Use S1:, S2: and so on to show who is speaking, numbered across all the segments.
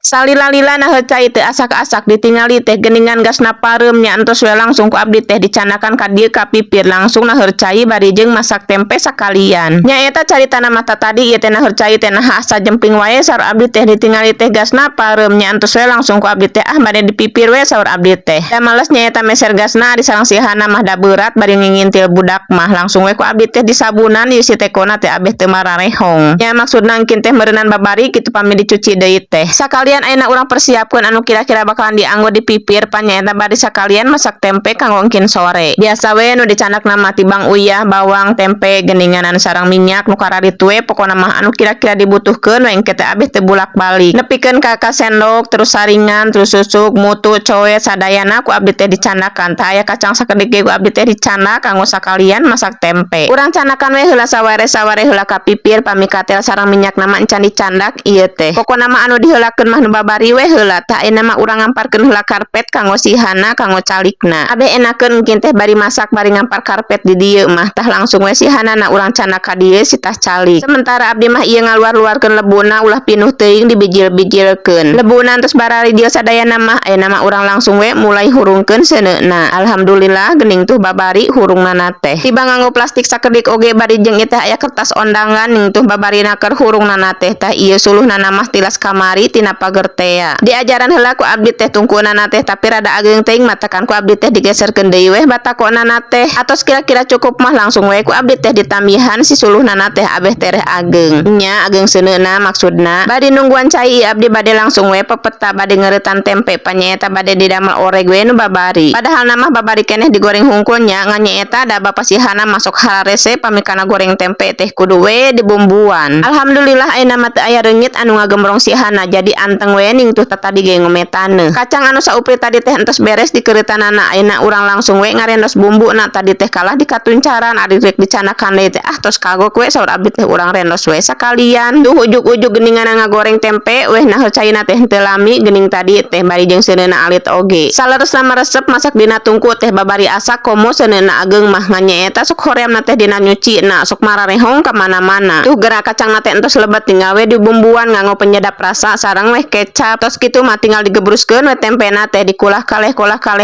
S1: Salila-lila nah cai teh asak-asak ditingali teh geningan gasna pareum nya entos we langsung ku abdi teh dicanakan ka dieu ka pipir langsung nah cai bari jeung masak tempe sakalian. Nya eta caritana mata tadi ieu teh nah cai teh nah asa jemping wae saur abdi teh ditingali teh gasna pareum nya entos we langsung ku abdi teh bade dipipir we saur abdi teh. Da males nya eta meser gasna ari sareng sihana mah da beurat bari ngingintil budak mah langsung we ku abdi teh disabunan ieu si tekona teh abeh teu mararehong. Nya maksudna engkin teh meureunan babari kitu pami dicuci deui teh. Sakalian ayeuna urang persiapkeun anu kira-kira bakalan dianggo dipipir panyaeta bari sakalian masak tempe kanggo engkin sore. Biasa we nu dicanakna mah tibang uyah, bawang, tempe, geninganan sareng minyak nu kararit we pokona mah anu kira-kira dibutuhkeun we engke teh abeh teu bulak-balik. Nepikeun ka sendok terus saringan terus susuk mutu coe sadayana ku abdi teh dicanakan. Tah aya kacang sakedik ge ku abdi teh dicanak kanggo sakalian masak tempe. Urang canakan we heula saware-saware heula ka pipir pami katel sareng minyakna mah encan dicandak ieu teh. Pokona mah anu diheulakeun mah nu babari we heula tah ayeuna mah urang ngamparkeun heula karpet kanggo sihana kanggo calikna. Abeh enakeun engkin teh bari masak bari ngampar karpet di dieu mah tah langsung we sihana na urang canak ka dieu si tah calik. Sementara abdi mah ieu ngaluar-luarkeun lebuna ulah pinuh teuing dibijil-bijilkeun. Lebuna terus barari dieu sadayana mah ayeuna mah urang langsung we mulai hurungkeun seuneuna. Alhamdulillah geuning tuh babari hurungnana teh. Tiba nganggo plastik sakedik oge bari jeung ieu teh aya kertas ondangan ning tuh babarina keur hurungnana teh tah ieu suluhnana mah tilas kamari tina pagertea. Diajaran heula ku abdi teh tungkunana teh tapi rada ageung teuing matakan ku abdi teh digeserkeun deui we batakonana teh. Atos kira-kira cukup mah langsung we ku abdi teh ditambihan si suluhnana teh abeh tereh ageung. Nya ageung seuneuna maksudna bade nungguan cai abdi bade langsung we pepeta bade ngeuretan tempe panyaeta bade didamel oreg we nu babari. Padahal nama babari keneh digoreng hungkulnya ngan nyaeta da bapasihana masuk hararese pamikana goreng tempe teh kudu we dibumbuan. Alhamdulillah ayeuna mah teu aya reungit anu ngagembrong sihana jadi anteng we ning tuh tadi ge ngometane. Kacang anu saupri tadi teh entos beres dikeuretanana ayeuna urang langsung we ngarendos bumbuna tadi teh kalah dikatuncaran ari rek dicanakan deui teh tos kagok we saur abdi teh urang rendos we sakalian. Duh ujug-ujug geuningan ngagoreng tempe weh nah caina teh teu lami geuning tadi teh bari jeung seuneuna alit oge. Saleresna resep masak dina tungku teh babari asak komo seuneuna ageung mah ngan nyaeta sok horeamna teh dina nyucina sok mararehong ka mana-mana. Tuh gerak kacangna teh entos lebet tinggal we dibumbuan nganggo penyedap rasa sareng weh kecap. Tos kitu mah tinggal digebruskeun we tempena teh dikulah kaleh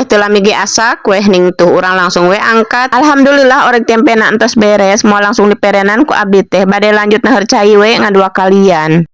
S1: teu lami ge asak weh ning tuh urang langsung we angkat. Alhamdulillah oreg tempena entos beres moal langsung diperenan ku abdi teh bade lanjut nah cai we ngadua kalian.